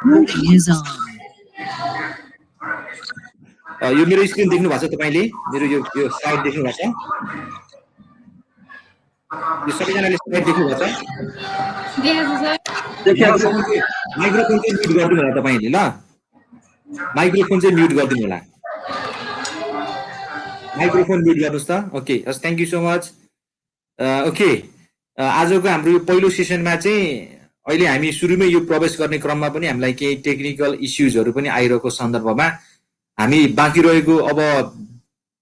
Recording is on. यो मेरो screen देख्नु भएको छ तपाईले मेरो यो स्लाइड देख्नु भएको छ यो सबैजनाले स्लाइड देख्नु भएको छ माइक्रोफोन चाहिँ म्युट गरिदिनु होला तपाईले ल माइक्रोफोन चाहिँ म्युट गरिदिनु होला माइक्रोफोन म्युट गर्नुस् त ओके हस् thank you so much okay आजको हाम्रो यो पहिलो सेसनमा चाहिँ अहिले हामी सुरुमै यो प्रवेश गर्ने क्रममा पनि हामीलाई केही टेक्निकल इश्युजहरु पनि आइरहेको सन्दर्भमा हामी बाँकी रहेको अब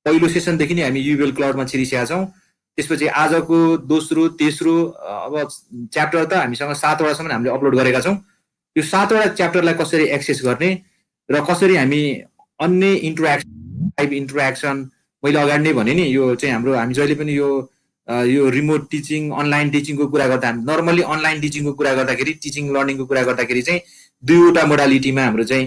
पहिलो सेसनदेखि नै हामी युबिएल क्लाउडमा छिरिसकेका छौं त्यसपछि आजको दोस्रो तेस्रो अब च्याप्टर त हामीसँग 7 वटासम्म हामीले अपलोड गरेका छौं यो 7 वटा च्याप्टरलाई कसरी एक्सेस गर्ने र कसरी हामी अन्य इन्टरेक्सन मैले अगाडि नै भने नि यो चाहिँ हाम्रो हामी जहिले पनि यो रिमोट टिचिङ अनलाइन टिचिङको कुरा गर्दा नर्मली अनलाइन टिचिङको कुरा गर्दाखेरि टिचिङ लर्निङको कुरा गर्दाखेरि चाहिँ दुईवटा मोडालिटीमा हाम्रो चाहिँ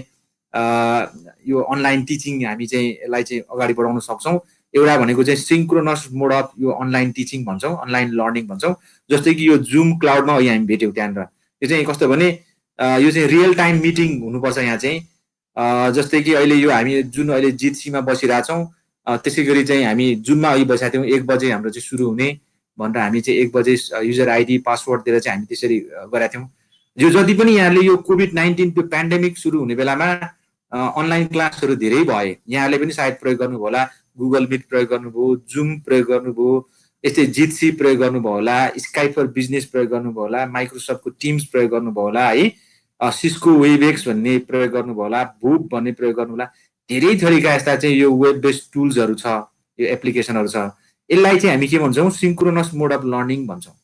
यो अनलाइन टिचिङ हामी चाहिँ यसलाई चाहिँ अगाडि बढाउन सक्छौं एउटा भनेको चाहिँ सिन्क्रोनस मोड अफ यो अनलाइन टिचिङ भन्छौं अनलाइन लर्निङ भन्छौं जस्तै कि यो जुम क्लाउडमा अहिले हामी भेट्यौं त्यहाँनिर यो चाहिँ कस्तो भने यो चाहिँ रियल टाइम मिटिङ हुनुपर्छ यहाँ चाहिँ जस्तै कि अहिले यो हामी जुन अहिले जितसीमा बसिरहेका छौं त्यसैगरी चाहिँ हामी जुममा अहिले बसेका थियौं 1 बजे हाम्रो चाहिँ सुरु हुने भनेर हामी चाहिँ 1 बजे युजर आइडी पासवर्ड दिएर चाहिँ हामी त्यसरी गरेका थियौं यो जति पनि यहाँले यो कोभिड-19 त्यो पेन्डेमिक सुरु हुने बेलामा अनलाइन क्लासहरु धेरै भए यहाँले पनि सायद प्रयोग गर्नुभयो होला गुगल मिट प्रयोग गर्नुभयो जुम प्रयोग गर्नुभयो यस्तै जितसी प्रयोग गर्नुभयो होला स्काइप फर बिजनेस प्रयोग गर्नुभयो होला माइक्रोसफ्टको टिम्स प्रयोग गर्नुभयो होला है सिस्को वेबएक्स भन्ने प्रयोग गर्नुभयो होला बुक भन्ने प्रयोग गर्नु होला धेरै थरीका यस्ता चाहिँ यो वेब बेस्ड टुल्सहरु छ यो एप्लिकेसनहरु छ यसलाई चाहिँ हामी के भन्छौं सिन्क्रोनस मोड अफ लर्निङ भन्छौं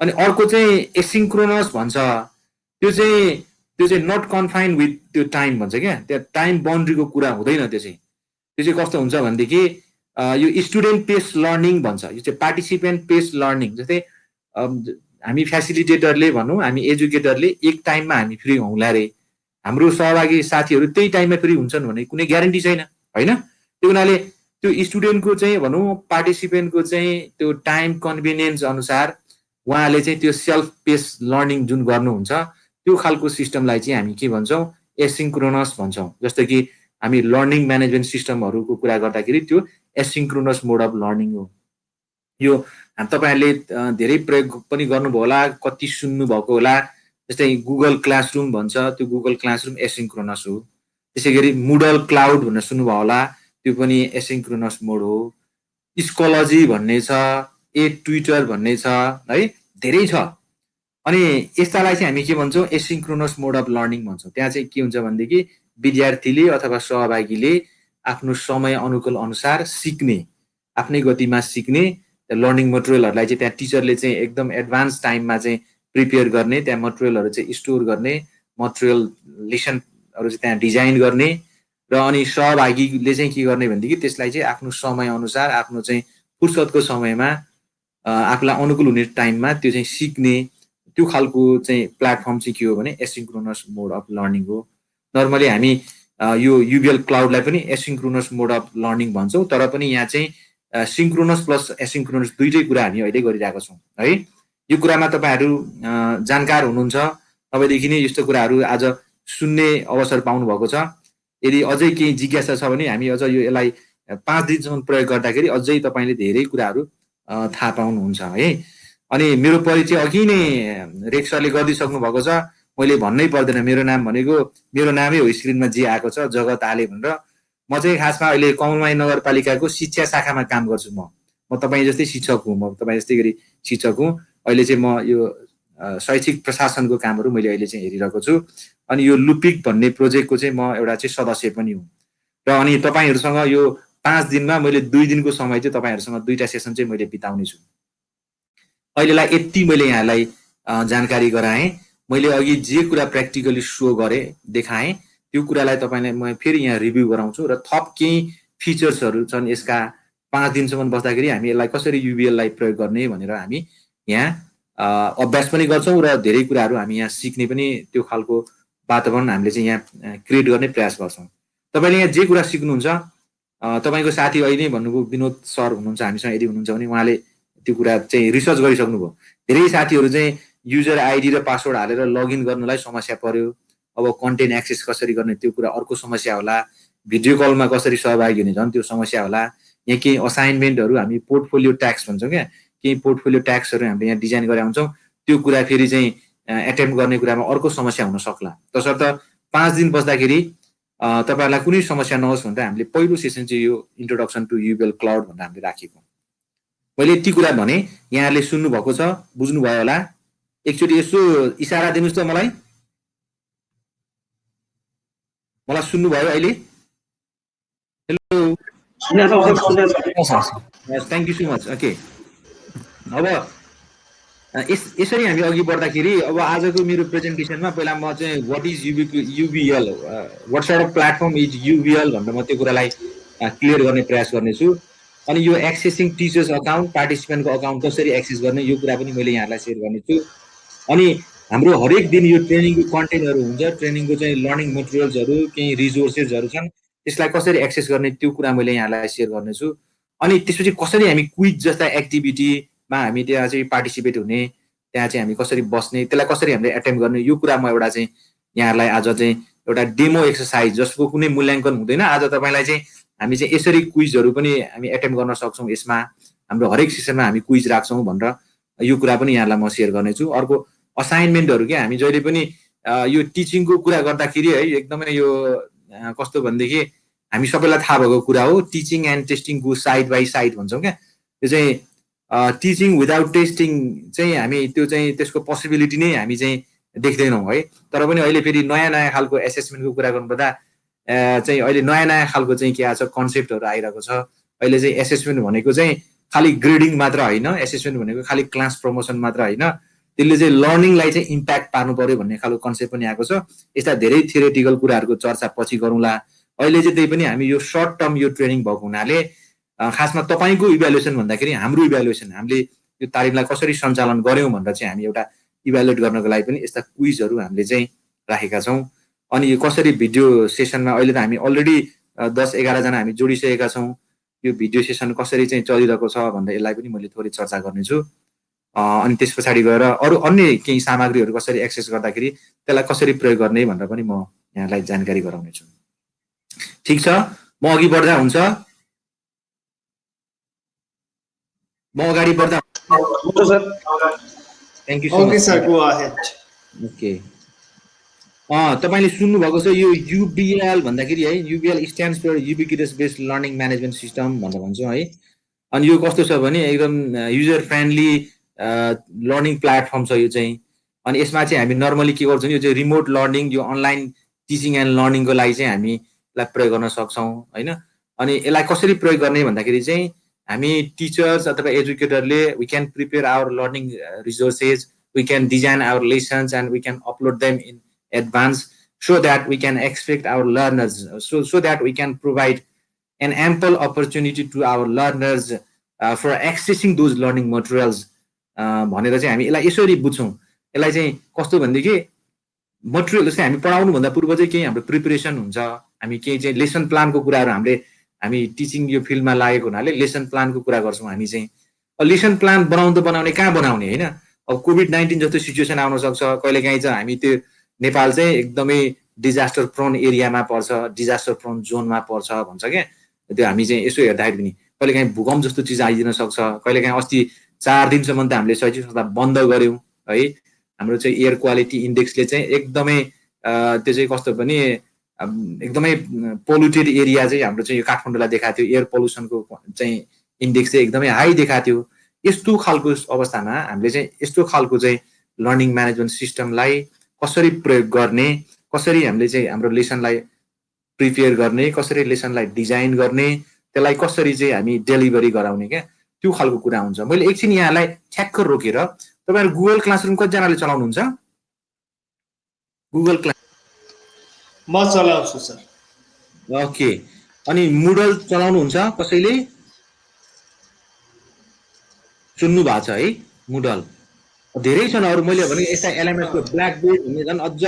अनि अर्को चाहिँ एसिन्क्रोनस भन्छ त्यो चाहिँ नट कन्फाइन्ड विथ त्यो टाइम भन्छ क्या त्यहाँ टाइम बाउन्ड्रीको कुरा हुँदैन त्यो चाहिँ कस्तो हुन्छ भनेदेखि यो स्टुडेन्ट पेस लर्निङ भन्छ यो चाहिँ पार्टिसिपेन्ट पेस लर्निङ जस्तै हामी फ्यासिलिटेटरले भनौं हामी एजुकेटरले एक टाइममा हामी फ्री हौला रे हाम्रो सहभागी साथीहरु त्यही टाइममा फ्री हुन्छन् भन्ने कुनै ग्यारेन्टी छैन हैन त्यो हुनाले त्यो स्टुडेन्टको चाहिँ भनौं पार्टिसिपेन्टको चाहिँ त्यो टाइम कन्भिनियन्स अनुसार उहाँले चाहिँ त्यो सेल्फ पेस लर्निङ जुन गर्नुहुन्छ त्यो खालको सिस्टमलाई चाहिँ हामी के भन्छौं एसिन्क्रोनस भन्छौं जस्तो कि हामी लर्निङ म्यानेजमेन्ट सिस्टमहरुको कुरा गर्दाखेरि त्यो एसिन्क्रोनस मोड अफ लर्निङ हो यो तपाईहरुले धेरै प्रयोग पनि गर्नुभयो होला कति सुन्नु भएको होला जस्तै गुगल क्लासरुम भन्छ त्यो गुगल क्लासरुम एसिन्क्रोनस हो त्यसैगरी मुडल क्लाउड भनेर सुन्नुभयो होला त्यो पनि एसिन्क्रोनस मोड हो स्कोलोजी भन्ने छ ट्विटर भन्ने छ है धेरै छ अनि यस्तालाई चाहिँ हामी के भन्छौं एसिन्क्रोनस मोड अफ लर्निङ भन्छौं त्यहाँ चाहिँ के हुन्छ भन्देखि विद्यार्थीले अथवा सहभागीले आफ्नो समय अनुकूल अनुसार सिक्ने आफ्नै गतिमा सिक्ने लर्निङ मटेरियलहरुलाई चाहिँ त्यहाँ टिचरले चाहिँ एकदम एडभान्स टाइममा चाहिँ प्रिपेयर गर्ने त्यहाँ मटेरियलहरु चाहिँ स्टोर गर्ने मटेरियल लेसनहरु चाहिँ त्यहाँ डिजाइन गर्ने र अनि सहभागीले चाहिँ के गर्ने भन्देखि त्यसलाई चाहिँ आफ्नो समय अनुसार आफ्नो चाहिँ फुर्सदको समयमा आफुलाई अनुकूल हुने टाइममा त्यो चाहिँ सिक्ने त्यो खालको चाहिँ प्लेटफर्म चाहिँ के हो भने एसिन्क्रोनस मोड अफ लर्निङ हो नर्मली हामी यो युबिएल क्लाउडलाई पनि एसिन्क्रोनस मोड अफ लर्निङ भन्छौं तर पनि यहाँ चाहिँ सिन्क्रोनस प्लस एसिन्क्रोनस दुईटै कुरा हामी अहिले गरिरहेका छौं है यो कुरामा तपाईहरु जानकार हुनुहुन्छ तपाईदेखि नै यस्तो कुराहरु आज सुन्ने अवसर पाउनु भएको छ यदि अझै केही जिज्ञासा छ भने हामी अझ यो यसलाई 5 दिनसम्म प्रयोग गर्दाखेरि अझै तपाईले धेरै कुराहरु थाहा पाउनुहुन्छ है अनि मेरो परिचय अघि नै रेक्सरले गरिदिसक्नु भएको छ मैले भन्नै पर्दैन मेरो नाम भनेको मेरो नामै हो स्क्रिनमा जे आएको छ जगत आले भनेर म चाहिँ खासमा अहिले कमलमाई नगरपालिकाको शिक्षा शाखामा काम गर्छु म तपाई जस्तै शिक्षक हुँ म तपाई जस्तै गरी शिक्षक हुँ अहिले चाहिँ म यो शैक्षिक प्रशासनको कामहरु मैले अहिले चाहिँ हेरिरहेको छु अनि यो लुपिक भन्ने प्रोजेक्टको चाहिँ म एउटा चाहिँ सदस्य पनि हुँ र अनि तपाईहरुसँग यो 5 दिनमा मैले 2 दिनको समय चाहिँ तपाईहरुसँग दुईटा सेसन चाहिँ मैले बिताउने छु अहिलेलाई यति मैले यहाँलाई जानकारी गराएँ मैले अघि जे कुरा प्र्याक्टिकली शो गरे देखाएँ त्यो कुरालाई तपाईलाई म फेरि यहाँ रिभ्यु गराउँछु र थप केही फिचर्सहरु छन् यसका 5 दिनसम्म बस्दाखेरि हामी यसलाई कसरी युबिएल लाई प्रयोग गर्ने भनेर हामी यहाँ अभ्यास पनि गर्छौं र धेरै कुराहरु हामी यहाँ सिक्ने पनि त्यो खालको वातावरण हामीले चाहिँ यहाँ क्रिएट गर्ने प्रयास गर्छौं तपाईले यहाँ जे कुरा सिक्नुहुन्छ तपाईको साथी अहिले भन्नुभयो विनोद सर हुनुहुन्छ हामीसँग यदि हुनुहुन्छ भने उहाँले त्यो कुरा चाहिँ रिसर्च गरिसक्नुभयो धेरै साथीहरु चाहिँ युजर आइडी र पासवर्ड हालेर लगइन गर्नलाई समस्या पर्यो अब कन्टेन्ट एक्सेस कसरी गर्ने त्यो कुरा अर्को समस्या होला, भिडियो कलमा कसरी सहभागी हुने झन् त्यो समस्या होला, यहाँ केही असाइनमेन्टहरू हामी पोर्टफोलियो ट्याक्स भन्छौँ क्या, केही पोर्टफोलियो ट्याक्सहरू हामीले यहाँ डिजाइन गरेका हुन्छौँ, त्यो कुरा फेरि चाहिँ एटेम्प गर्ने कुरामा अर्को समस्या हुन सक्ला। तसर्थ 5 दिन बस्दाखेरि तपाईँहरूलाई कुनै समस्या नहोस् भनेर हामीले पहिलो सेसन चाहिँ यो इन्ट्रोडक्सन टु युबिएल क्लाउड भनेर हामीले राखेको। मैले यति कुरा भने यहाँहरूले सुन्नुभएको छ, बुझ्नुभयो होला। एकचोटि यसो इसारा दिनुहोस् त मलाई सुन्नुभयो अहिले? Hello, thank you so much. Okay, अब यसरी हामी अघि बढ्दाखेरि अब आजको मेरो प्रेजेन्टेसनमा पहिला म चाहिँ what is UBL, what sort of platform is UBL भनेर म त्यो कुरालाई क्लियर गर्ने प्रयास गर्नेछु। अनि यो एक्सेसिङ टिचर्स अकाउन्ट, पार्टिसिपेन्टको अकाउन्ट कसरी एक्सेस गर्ने यो कुरा पनि मैले यहाँलाई सेयर गर्नेछु। अनि हाम्रो हरेक दिन यो ट्रेनिङको कन्टेन्टहरू हुन्छ, ट्रेनिङको चाहिँ लर्निङ मटेरियल्सहरू, केही रिसोर्सेसहरू छन्, त्यसलाई कसरी एक्सेस गर्ने त्यो कुरा मैले यहाँलाई सेयर गर्नेछु। अनि त्यसपछि कसरी हामी क्विज जस्ता एक्टिभिटीमा हामी त्यहाँ चाहिँ पार्टिसिपेट हुने, त्यहाँ चाहिँ हामी कसरी बस्ने, त्यसलाई कसरी हामीले एटेम्प गर्ने, यो कुरा म एउटा चाहिँ यहाँहरूलाई आज चाहिँ एउटा डेमो एक्सर्साइज जसको कुनै मूल्याङ्कन हुँदैन, आज तपाईँलाई चाहिँ हामी चाहिँ यसरी क्विजहरू पनि हामी एटेम्प गर्न सक्छौँ, यसमा हाम्रो हरेक सेसनमा हामी क्विज राख्छौँ भनेर यो कुरा पनि यहाँलाई म सेयर गर्नेछु। अर्को असाइनमेन्टहरू के हामी जहिले पनि यो टिचिङको कुरा गर्दाखेरि है एकदमै यो कस्तो भनेदेखि हामी सबैलाई थाहा भएको कुरा हो, teaching and testing go side by side भन्छौँ क्या। त्यो चाहिँ टिचिङ विदाउट टेस्टिङ चाहिँ हामी त्यो चाहिँ त्यसको पोसिबिलिटी नै हामी चाहिँ देख्दैनौँ है। तर पनि अहिले फेरि नयाँ नयाँ खालको एसेसमेन्टको कुरा गर्नुपर्दा चाहिँ अहिले नयाँ नयाँ खालको चाहिँ के छ कन्सेप्टहरू आइरहेको छ। अहिले चाहिँ एसेसमेन्ट भनेको चाहिँ खालि ग्रेडिङ मात्र होइन, एसेसमेन्ट भनेको खालि क्लास प्रमोसन मात्र होइन, त्यसले चाहिँ लर्निङलाई चाहिँ इम्प्याक्ट पार्नु पर्यो भन्ने खालको कन्सेप्ट पनि आएको छ। यस्ता धेरै थियोरेटिकल कुराहरूको चर्चा पछि गरौँला। अहिले चाहिँ त्यही पनि हामी यो सर्ट टर्म यो ट्रेनिङ भएको हुनाले खासमा तपाईँको इभ्यालुएसन भन्दाखेरि हाम्रो इभ्यालुएसन, हामीले यो तालिमलाई कसरी सञ्चालन गऱ्यौँ भनेर चाहिँ हामी एउटा इभ्यालुएट गर्नको लागि पनि यस्ता क्विजहरू हामीले चाहिँ राखेका छौँ। अनि यो कसरी भिडियो सेसनमा अहिले त हामी अलरेडी 10-11 जना हामी जोडिसकेका छौँ। यो भिडियो सेसन कसरी चाहिँ चलिरहेको छ भन्दा यसलाई पनि मैले थोरै चर्चा गर्नेछु। अनि त्यस पछाडि गएर अरू अन्य केही सामग्रीहरू कसरी एक्सेस गर्दाखेरि त्यसलाई कसरी प्रयोग गर्ने भनेर पनि म यहाँलाई जानकारी गराउनेछु। ठिक छ, म अघि बढ्दा हुन्छ? म अगाडि बढ्दा हुन्छ sir? Thank you so much sir, go ahead. Okay, तपाईँले सुन्नुभएको छ यो युबिएल भन्दाखेरि है, UBL stands for ubiquitous based learning management system भनेर भन्छौँ है। अनि यो कस्तो छ भने एकदम युजर फ्रेन्डली लर्निङ प्लेटफर्म छ यो चाहिँ। अनि यसमा चाहिँ हामी नर्मली के गर्छौँ, यो चाहिँ रिमोट लर्निङ, यो अनलाइन टिचिङ एन्ड लर्निङको लागि चाहिँ हामी यसलाई प्रयोग गर्न सक्छौँ होइन। अनि यसलाई कसरी प्रयोग गर्ने भन्दाखेरि चाहिँ हामी टिचर्स अथवा एजुकेटरले we can prepare our learning resources, we can design our lessons and we can upload them in advance so that we can expect our learners, so that we can provide an ample opportunity to our learners for accessing those learning materials भनेर चाहिँ हामी यसलाई यसरी बुझ्छौँ। यसलाई चाहिँ कस्तो भनेदेखि मटेरियल जस्तै हामी पढाउनुभन्दा पूर्व चाहिँ केही हाम्रो प्रिपरेसन हुन्छ, हामी केही चाहिँ लेसन प्लानको कुराहरू हामी टिचिङ यो फिल्डमा लागेको हुनाले लेसन प्लानको कुरा गर्छौँ। हामी चाहिँ लेसन प्लान बनाउने कहाँ बनाउने होइन, अब कोभिड-19 जस्तो सिचुएसन आउन सक्छ, कहिलेकाहीँ चाहिँ हामी त्यो नेपाल चाहिँ एकदमै डिजास्टर प्रोन एरियामा पर्छ, डिजास्टर प्रोन जोनमा पर्छ भन्छ क्या। त्यो हामी चाहिँ यसो हेर्दाखेरि पनि कहिलेकाहीँ भूकम्प जस्तो चिज आइदिन सक्छ, कहिलेकाहीँ अस्ति 4 दिनसम्म त हामीले शैक्षिक संस्था बन्द गऱ्यौँ है। हाम्रो चाहिँ एयर क्वालिटी इन्डेक्सले चाहिँ एकदमै त्यो चाहिँ कस्तो पनि एकदमै पोल्युटेड एरिया चाहिँ हाम्रो चाहिँ यो काठमाडौँलाई देखाएको थियो, एयर पल्युसनको चाहिँ इन्डेक्स चाहिँ एकदमै हाई देखाएको थियो। यस्तो खालको अवस्थामा हामीले चाहिँ यस्तो खालको चाहिँ लर्निङ म्यानेजमेन्ट सिस्टमलाई कसरी प्रयोग गर्ने, कसरी हामीले चाहिँ हाम्रो लेसनलाई प्रिपेयर गर्ने, कसरी लेसनलाई डिजाइन गर्ने, त्यसलाई कसरी चाहिँ हामी डेलिभरी गराउने क्या, त्यो खालको कुरा हुन्छ। मैले एकछिन यहाँलाई ठ्याक्क रोकेर तपाईँहरू गुगल क्लासरुम कतिजनाले चलाउनुहुन्छ? गुगल क्लास म चलाउँछु सर। ओके, अनि मुडल चलाउनुहुन्छ कसैले? सुन्नु भएको छ है मुडल? धेरै छन् अरू, मैले भने यस्ता एलएमएसको ब्ल्याक बोर्ड भन्ने झन् अझ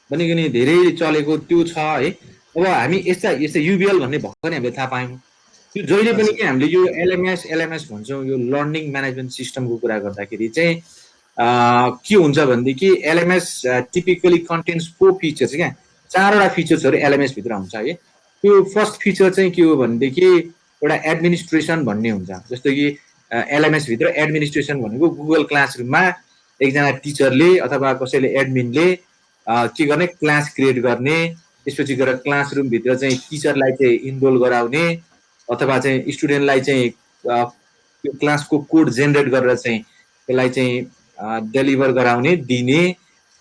भनेको नि धेरै चलेको त्यो छ है। अब हामी यस्ता युबिएल भन्ने भर्खरै हामीले थाहा पायौँ। त्यो जहिले पनि के हामीले यो एलएमएस भन्छौँ, यो लर्निङ म्यानेजमेन्ट सिस्टमको कुरा गर्दाखेरि चाहिँ के हुन्छ भनेदेखि एलएमएस टिपिकली कन्टेन्ट्स 4 फिचर्स क्या 4वटा फिचर्सहरू एलएमएस भित्र हुन्छ है त्यो फर्स्ट फिचर चाहिँ के हो भनेदेखि एउटा एडमिनिस्ट्रेसन भन्ने हुन्छ जस्तो कि एलएमएस भित्र एडमिनिस्ट्रेसन भनेको गुगल क्लासरुममा एकजना टिचरले अथवा कसैले एडमिनले के गर्ने क्लास क्रिएट गर्ने त्यसपछि गएर क्लासरुम भित्र चाहिँ टिचरलाई चाहिँ इनरोल गराउने अथवा चाहिँ स्टुडेन्टलाई चाहिँ त्यो क्लासको कोड जेनेरेट गरेर चाहिँ त्यसलाई चाहिँ डेलिभर गराउने दिने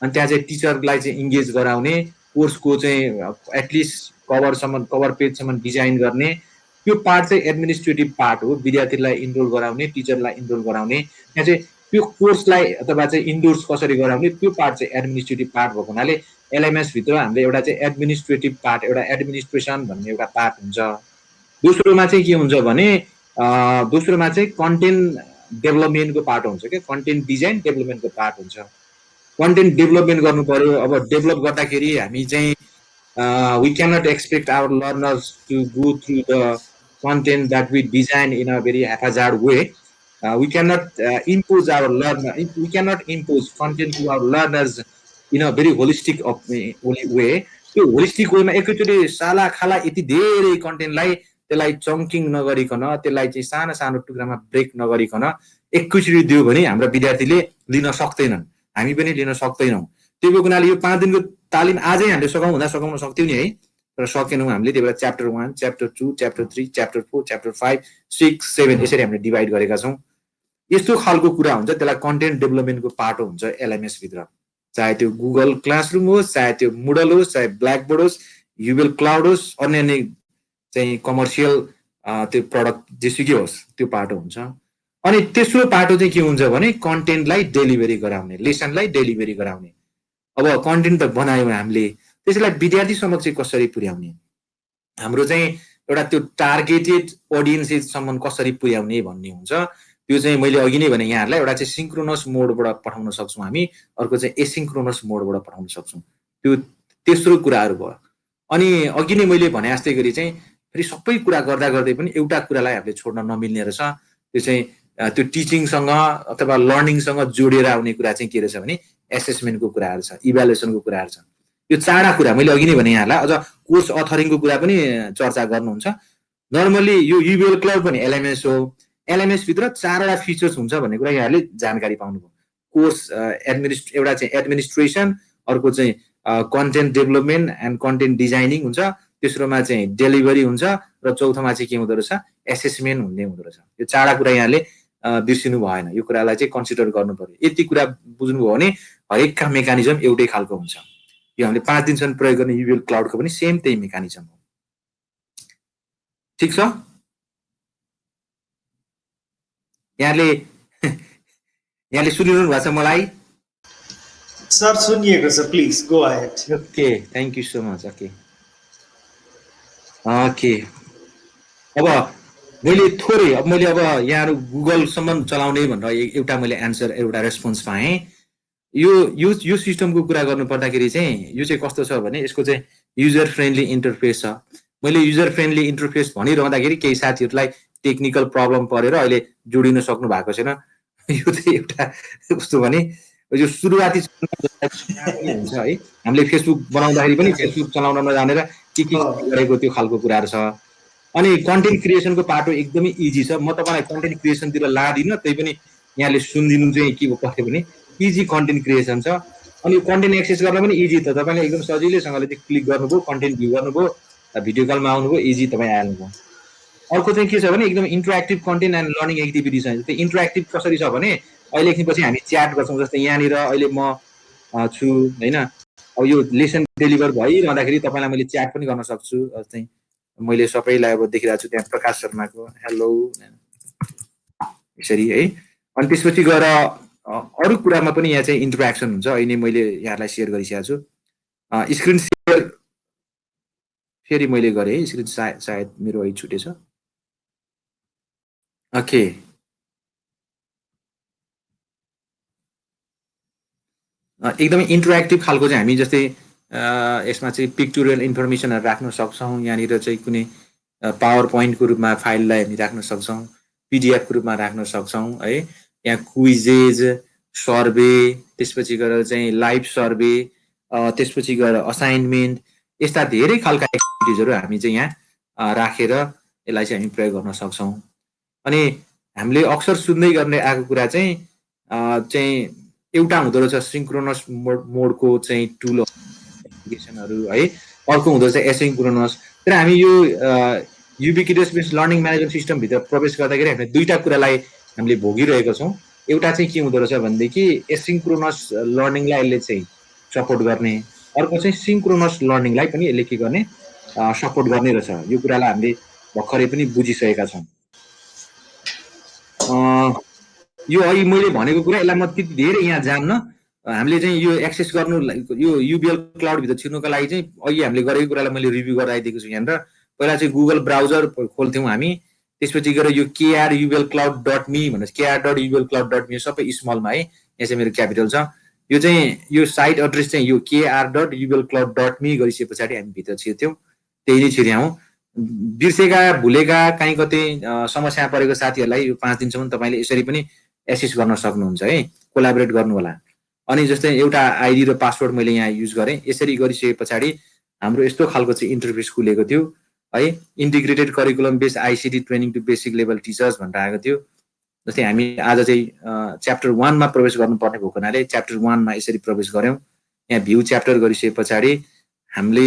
अनि त्यहाँ चाहिँ टिचरलाई चाहिँ इन्गेज गराउने कोर्सको चाहिँ एटलिस्ट कभर पेजसम्म डिजाइन गर्ने त्यो पार्ट चाहिँ एडमिनिस्ट्रेटिभ पार्ट हो विद्यार्थीलाई इनरोल गराउने टिचरलाई इनरोल गराउने त्यहाँ चाहिँ त्यो कोर्सलाई अथवा चाहिँ इन्डोर्स कसरी गराउने त्यो पार्ट चाहिँ एडमिनिस्ट्रेटिभ पार्ट भएको हुनाले एलएमएस भित्र हामीले एउटा चाहिँ एडमिनिस्ट्रेटिभ पार्ट एउटा एडमिनिस्ट्रेसन भन्ने एउटा पार्ट हुन्छ दोस्रोमा चाहिँ के हुन्छ भने दोस्रोमा चाहिँ कन्टेन्ट डेभलपमेन्टको पार्ट हुन्छ क्या कन्टेन्ट डिजाइन डेभलपमेन्टको पार्ट हुन्छ कन्टेन्ट डेभलपमेन्ट गर्नु पर्यो अब डेभलप गर्दाखेरि हामी चाहिँ we cannot expect our learners to go through the content that we design in a very haphazard way. We cannot impose our learner. We cannot impose content to our learners in a very holistic way. त्यो holistic वेमा एकैचोटि साला खाला यति धेरै कन्टेन्टलाई त्यसलाई चङ्किङ नगरिकन त्यसलाई चाहिँ सानो सानो टुक्रामा ब्रेक नगरिकन एकैचोटि दियो भने हाम्रा विद्यार्थीले लिन सक्दैनन् हामी पनि लिन सक्दैनौँ त्यही हुनाले यो 5 दिनको तालिम आजै हामीले सकाउन सक्थ्यौँ नि है तर सकेनौँ हामीले त्यही भएर chapter 1 chapter 2 chapter 3 chapter 4 chapter 5 6 7 यसरी हामीले डिभाइड गरेका छौँ यस्तो खालको कुरा हुन्छ त्यसलाई कन्टेन्ट डेभलपमेन्टको पार्ट हुन्छ एलएमएस भित्र चाहे त्यो गुगल क्लासरुम होस् चाहे त्यो मुडल होस् चाहे ब्ल्याकबोर्ड होस् युबेल क्लाउड होस् अन्य चाहिँ कमर्सियल त्यो प्रडक्ट जेसुकै होस् त्यो पाटो हुन्छ अनि तेस्रो पाटो चाहिँ के हुन्छ भने कन्टेन्टलाई डेलिभरी गराउने लेसनलाई डेलिभरी गराउने अब कन्टेन्ट त बनायौँ हामीले त्यसलाई विद्यार्थी समक्ष कसरी पुर्याउने हाम्रो चाहिँ एउटा त्यो टार्गेटेड अडियन्सेससम्म कसरी पुर्याउने भन्ने हुन्छ त्यो चाहिँ मैले अघि नै भने यहाँहरूलाई एउटा चाहिँ सिन्क्रोनस मोडबाट पठाउन सक्छौँ हामी अर्को चाहिँ एसिन्क्रोनस मोडबाट पठाउन सक्छौँ त्यो तेस्रो कुराहरू भयो अनि अघि नै मैले भने जस्तै गरी चाहिँ फेरि सबै कुरा गर्दा गर्दै पनि एउटा कुरालाई हामीले छोड्न नमिल्ने रहेछ त्यो चाहिँ त्यो टिचिङसँग अथवा लर्निङसँग जोडेर आउने कुरा चाहिँ के रहेछ भने एसेसमेन्टको कुराहरू छ इभ्यालुएसनको कुराहरू छ यो चारवटा कुरा मैले अघि नै भने यहाँलाई अझ कोर्स अथरिङको कुरा पनि चर्चा गर्नुहुन्छ नर्मली यो युबीएल क्लाउड पनि एलएमएस हो एलएमएस भित्र 4वटा फिचर्स हुन्छ भन्ने कुरा यहाँले जानकारी पाउनुभयो कोर्स एउटा चाहिँ एडमिनिस्ट्रेसन अर्को चाहिँ content development and content designing हुन्छ तेस्रोमा चाहिँ डेलिभरी हुन्छ र चौथोमा चाहिँ के हुँदो रहेछ एसेसमेन्ट हुँदै हुँदो रहेछ यो 4वटा कुरा यहाँले बिर्सिनु भएन यो कुरालाई चाहिँ कन्सिडर गर्नु पर्यो यति कुरा बुझ्नुभयो भने हरेकका मेकानिजम एउटै खालको हुन्छ यो हामीले 5 दिनसम्म प्रयोग गर्ने युबीएल क्लाउडको पनि सेम त्यही मेकानिजम हो ठिक छ यहाँले सुनिरहनु भएको छ मलाई सर सुनिएको छ please go ahead okay thank you so much okay अब मैले अब यहाँहरु गुगलसम्म चलाउने भनेर एउटा मैले एन्सर एउटा रेस्पोन्स पाएँ यो सिस्टमको कुरा गर्नु पर्दाखेरि चाहिँ यो चाहिँ कस्तो छ भने यसको चाहिँ युजर फ्रेन्डली इन्टरफेस छ मैले युजर फ्रेन्डली इन्टरफेस भनिरहँदाखेरि केही साथीहरुलाई टेक्निकल प्रब्लम परेर अहिले जोडिन सक्नु भएको छैन यो चाहिँ एउटा कस्तो भने यो सुरुवाती हुन्छ है हामीले फेसबुक बनाउँदाखेरि पनि फेसबुक चलाउन नजानेर के गरेको त्यो खालको कुराहरु छ अनि कन्टेन्ट क्रिएसनको पाटो एकदमै इजी छ म तपाईलाई कन्टेन्ट क्रिएसनतिर लादिन त्यै पनि यहाँले सुनिदिनु चाहिँ के पर्यो भने इजी कन्टेन्ट क्रिएसन छ अनि कन्टेन्ट एक्सेस गर्न पनि इजी त तपाईले एकदम सजिलैसँगले चाहिँ क्लिक गर्नुभयो कन्टेन्ट भ्यू गर्नुभयो भिडियो कलमा आउनुभयो इजी तपाई आइहाल्नुभयो अर्को चाहिँ के छ भने एकदम interactive content and learning activity छ त्यो इन्टरएक्टिभ कसरी छ भने अहिले एकछिनपछि हामी च्याट गर्छौं जस्तै यहाँनिर अहिले म छु हैन अब यो लेसन डेलिभर भइरहँदाखेरि तपाईलाई मैले च्याट पनि गर्न सक्छु जस्तै मैले सबैलाई अब देखिरहेको छु त्यहाँ प्रकाश शर्माको हेलो यसरी है अनि त्यसपछि गएर अरु कुरामा पनि यहाँ चाहिँ इन्टरएक्सन हुन्छ अहिले मैले यहाँलाई शेयर गरिसकेको छु स्क्रिन शेयर फेरि मैले गरे है स्क्रिन सायद मेरो अहिले छुटेछ ओके एकदमै इन्टरएक्टिभ खालको चाहिँ हामी जस्तै यसमा चाहिँ पिक्चोरियल इन्फर्मेसनहरु राख्न सक्छौं यहाँनिर चाहिँ कुनै पावर पोइन्टको रूपमा फाइललाई हामी राख्न सक्छौं पीडीएफ को रूपमा राख्न सक्छौं है यहाँ क्विजेज सर्वे, त्यसपछि गएर चाहिँ लाइभ सर्वे, त्यसपछि गएर असाइनमेन्ट, यस्ता धेरै खालका एक्टिभिटिजहरू हामी चाहिँ यहाँ राखेर यसलाई चाहिँ हामी प्रयोग गर्न सक्छौँ। अनि हामीले अक्सर सुन्दै गर्ने आएको कुरा चाहिँ एउटा हुँदो रहेछ सिङ्क्रोनस मोडको चाहिँ टुल एप्लिकेसनहरू है, अर्को हुँदो रहेछ एसिङ्क्रोनस। तर हामी यो युबिक्युटस बेस्ड लर्निङ म्यानेजमेन्ट सिस्टमभित्र प्रवेश गर्दाखेरि हामीले दुईवटा कुरालाई हामीले भोगिरहेका छौँ। एउटा चाहिँ के हुँदो रहेछ भनेदेखि एसिङ्क्रोनस लर्निङलाई यसले चाहिँ सपोर्ट गर्ने, अर्को चाहिँ सिङ्क्रोनस लर्निङलाई पनि यसले के गर्ने सपोर्ट गर्ने रहेछ। यो कुरालाई हामीले भर्खरै पनि बुझिसकेका छौँ। यो अघि मैले भनेको कुरा यसलाई म त्यति धेरै यहाँ जान्न। हामीले चाहिँ यो एक्सेस गर्नु यो युबिएल क्लाउडभित्र छिर्नुको लागि चाहिँ अघि हामीले गरेको कुरालाई मैले रिभ्यू गराइदिएको छु यहाँनिर। पहिला चाहिँ गुगल ब्राउजर खोल्थ्यौँ हामी, त्यसपछि गएर यो kr.ubl.cloud.me भनेर kr.ubl.cloud.me सबै स्मलमा है, यहाँ चाहिँ मेरो क्यापिटल छ। यो चाहिँ यो साइट एड्रेस चाहिँ यो kr.ubl.cloud.me गरिसके पछाडि हामी भित्र छिर्थ्यौँ, त्यही नै छिर्यौँ। बिर्सेका भुलेका काहीँ कतै समस्या परेको साथीहरूलाई यो 5 दिनसम्म तपाईँले यसरी पनि एक्सेस गर्न सक्नुहुन्छ है, कोलाबोरेट गर्नु होला। अनि जस्तै एउटा आइडी र पासवर्ड मैले यहाँ युज गरेँ, यसरी गरिसके पछाडि हाम्रो यस्तो खालको चाहिँ इन्टरफेस खुलेको थियो है, integrated curriculum based ICT training to basic level teachers भनेर आएको थियो। जस्तै हामी आज चाहिँ च्याप्टर 1 मा प्रवेश गर्नुपर्ने भएको हुनाले च्याप्टर 1 मा यसरी प्रवेश गऱ्यौँ। यहाँ भ्यू च्याप्टर गरिसके पछाडि हामीले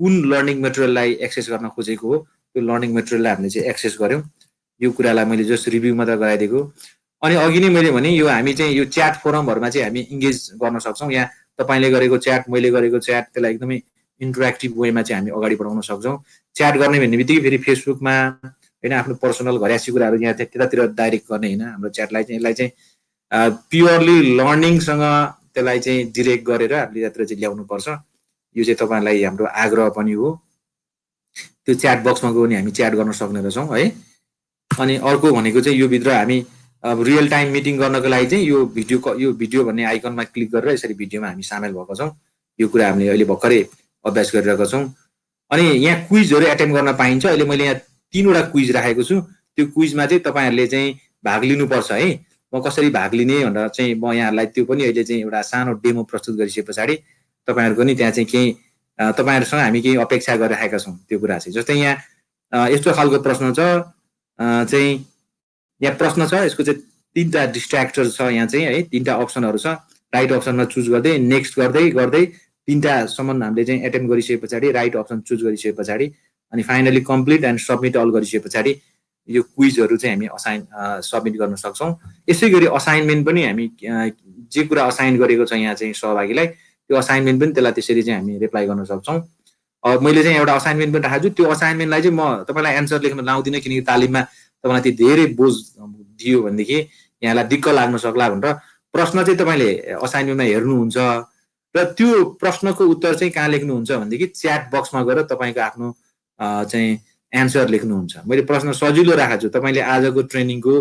कुन लर्निङ मेटेरियललाई एक्सेस गर्न खोजेको हो त्यो लर्निङ मेटेरियललाई हामीले चाहिँ एक्सेस गऱ्यौँ। यो कुरालाई मैले जस्ट रिभ्यू मात्र गराइदिएको। अनि अघि नै मैले भने यो हामी चाहिँ यो च्याट फोरमहरूमा चाहिँ हामी इङ्गेज गर्न सक्छौँ। यहाँ तपाईँले गरेको च्याट, मैले गरेको च्याट, त्यसलाई एकदमै इन्टरेक्टिभ वेमा चाहिँ हामी अगाडि बढाउन सक्छौँ। च्याट गर्ने भन्ने बित्तिकै फेरि फेसबुकमा होइन आफ्नो पर्सनल घरयासी कुराहरू यहाँ त्यतातिर डाइरेक्ट गर्ने होइन। हाम्रो च्याटलाई चाहिँ यसलाई चाहिँ प्योरली लर्निङसँग त्यसलाई चाहिँ डिरेक्ट गरेर हामीले यतातिर चाहिँ ल्याउनुपर्छ। यो चाहिँ तपाईँलाई हाम्रो आग्रह पनि हो। त्यो च्याट बक्समा गयो भने हामी च्याट गर्न सक्ने रहेछौँ है। अनि अर्को भनेको चाहिँ यो भित्र हामी अब रियल टाइम मिटिङ गर्नको लागि चाहिँ यो भिडियो भन्ने आइकनमा क्लिक गरेर यसरी भिडियोमा हामी सामेल भएको छौँ। यो कुरा हामीले अहिले भर्खरै अभ्यास गरिरहेका छौँ। अनि यहाँ क्विजहरू एटेन्ड गर्न पाइन्छ। अहिले मैले यहाँ 3वटा क्विज राखेको छु। त्यो क्विजमा चाहिँ तपाईँहरूले चाहिँ भाग लिनुपर्छ है। म कसरी भाग लिने भनेर चाहिँ म यहाँहरूलाई त्यो पनि अहिले चाहिँ एउटा सानो डेमो प्रस्तुत गरिसके पछाडि तपाईँहरूको नि त्यहाँ चाहिँ केही तपाईँहरूसँग हामी केही अपेक्षा गरिराखेका छौँ। त्यो कुरा चाहिँ जस्तै यहाँ यस्तो खालको प्रश्न छ चाहिँ यहाँ प्रश्न छ, यसको चाहिँ 3टा डिस्ट्र्याक्टर छ यहाँ चाहिँ है, 3टा अप्सनहरू छ। राइट अप्सनमा चुज गर्दै नेक्स्ट गर्दै गर्दै 3टासम्म हामीले चाहिँ एटेम्प गरिसके पछाडि राइट अप्सन चुज गरिसके पछाडि अनि finally complete and submit all गरिसके पछाडि यो क्विजहरू चाहिँ हामी सबमिट गर्न सक्छौँ। यसै गरी असाइनमेन्ट पनि हामी जे कुरा असाइन गरेको छ यहाँ चाहिँ सहभागीलाई त्यो असाइनमेन्ट पनि त्यसलाई त्यसरी चाहिँ हामी रिप्लाई गर्न सक्छौँ। मैले चाहिँ एउटा असाइनमेन्ट पनि राखेको छु। त्यो असाइनमेन्टलाई चाहिँ म तपाईँलाई एन्सर लेख्न लाउँदिनँ किनकि तालिममा तपाईँलाई त्यो धेरै बोझ दियो भनेदेखि यहाँलाई दिक्क लाग्न सक्ला भनेर प्रश्न चाहिँ तपाईँले असाइनमेन्टमा हेर्नुहुन्छ र त्यो प्रश्नको उत्तर चाहिँ कहाँ लेख्नुहुन्छ भनेदेखि च्याट बक्समा गएर तपाईँको आफ्नो चाहिँ एन्सर लेख्नुहुन्छ। मैले प्रश्न सजिलो राखेको छु। तपाईँले आजको ट्रेनिङको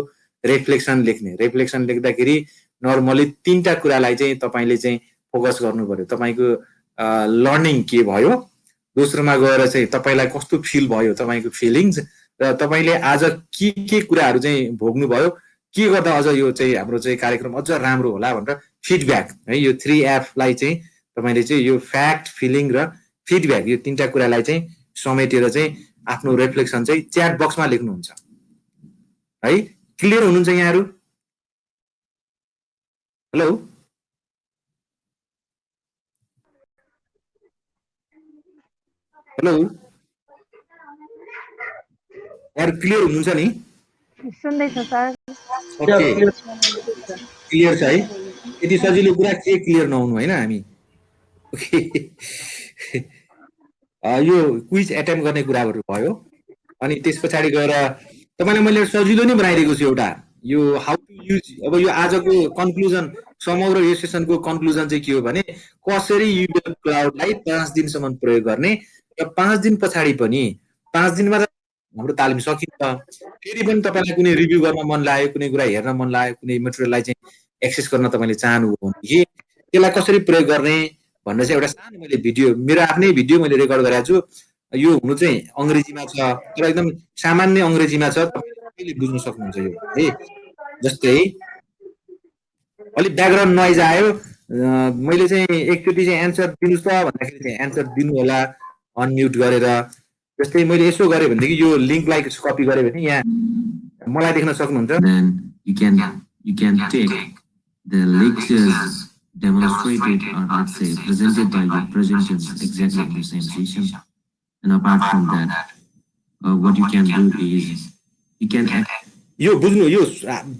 रिफ्लेक्सन लेख्ने, रिफ्लेक्सन लेख्दाखेरि नर्मली 3टा कुरालाई चाहिँ तपाईँले चाहिँ फोकस गर्नु पर्यो। तपाईँको लर्निङ के भयो, दोस्रोमा गएर चाहिँ तपाईँलाई कस्तो फिल भयो, तपाईँको फिलिङ्स, र तपाईँले आज के कुराहरू चाहिँ भोग्नुभयो, के गर्दा अझ यो चाहिँ हाम्रो चाहिँ कार्यक्रम अझ राम्रो होला भनेर फिडब्याक है। यो 3F-लाई चाहिँ तपाईँले चाहिँ यो फ्याक्ट, फिलिङ र फिडब्याक यो 3टा कुरालाई चाहिँ समेटेर चाहिँ आफ्नो रिफ्लेक्सन चाहिँ च्याट बक्समा लेख्नुहुन्छ है। क्लियर हुनुहुन्छ यहाँहरू? हेलो हेलो यार, क्लियर हुनुहुन्छ नि? सुन्दैछ सर। ओके, क्लियर छ है। यति सजिलो कुरा के क्लियर नहुनु होइन हामी। ओके यो क्विज एटेम्प गर्ने कुराहरू भयो। अनि त्यस पछाडि गएर तपाईँलाई मैले सजिलो नै बनाइदिएको छु एउटा, यो हाउ टु युज। अब यो आजको कन्क्लुजन, समग्र यो सेसनको कन्क्लुजन चाहिँ के हो भने कसरी युबिएल क्लाउडलाई 5 दिनसम्म प्रयोग गर्ने र 5 दिन पछाडि पनि 5 दिनमा हाम्रो तालिम सकिन्छ। फेरि पनि तपाईँलाई कुनै रिभ्यू गर्न मन लाग्यो, कुनै कुरा हेर्न मन लाग्यो, कुनै मेटेरियललाई चाहिँ एक्सेस गर्न तपाईँले चाहनुभयो भनेदेखि त्यसलाई कसरी प्रयोग गर्ने भनेर चाहिँ एउटा सानो मैले भिडियो, मेरो आफ्नै भिडियो मैले रेकर्ड गरेको छु। यो हुनु चाहिँ अङ्ग्रेजीमा छ तर एकदम सामान्य अङ्ग्रेजीमा छ, तपाईँले बुझ्न सक्नुहुन्छ यो है। जस्तै अलिक ब्याकग्राउन्ड नोइज आयो मैले चाहिँ एकचोटि चाहिँ एन्सर दिनुहोस् त भन्दाखेरि चाहिँ एन्सर दिनु होला अनम्युट गरेर जस्तै मैले यसो गरेँ भनेदेखि यो लिङ्कलाई कपी गरेँ भने यहाँ मलाई देख्न सक्नुहुन्छ then you can take the lectures demonstrated or let's say presented by your presenters exactly in the same session. And apart from that, what you can do is you can यो बुझ्नु यो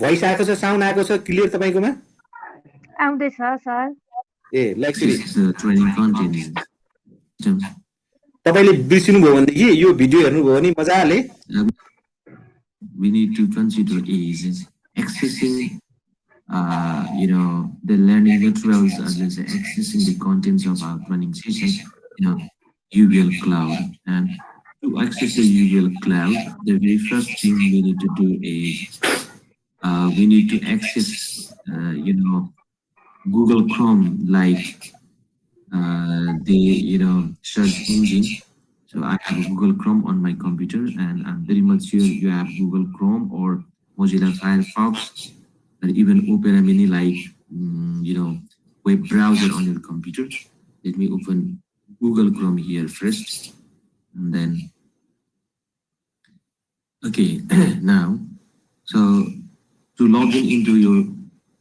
voice आएको छ sound आएको छ clear तपाईँकोमा आउँदैछ sir A lecture access the training content. तपाईँले बिर्सिनु भयो भनेदेखि यो भिडियो हेर्नुभयो भने मजाले We need to consider is accessing the learning materials as well as accessing the contents of our training session, UBL Cloud. And to access the UBL Cloud, the very first thing we need to do is we need to access Google Chrome like the search engine. So I have Google Chrome on my computer, and I'm very much sure you have Google Chrome or Mozilla Firefox, or even Opera Mini like web browser on your computer. Let me open Google Chrome here first, and then okay. Now, so to log into your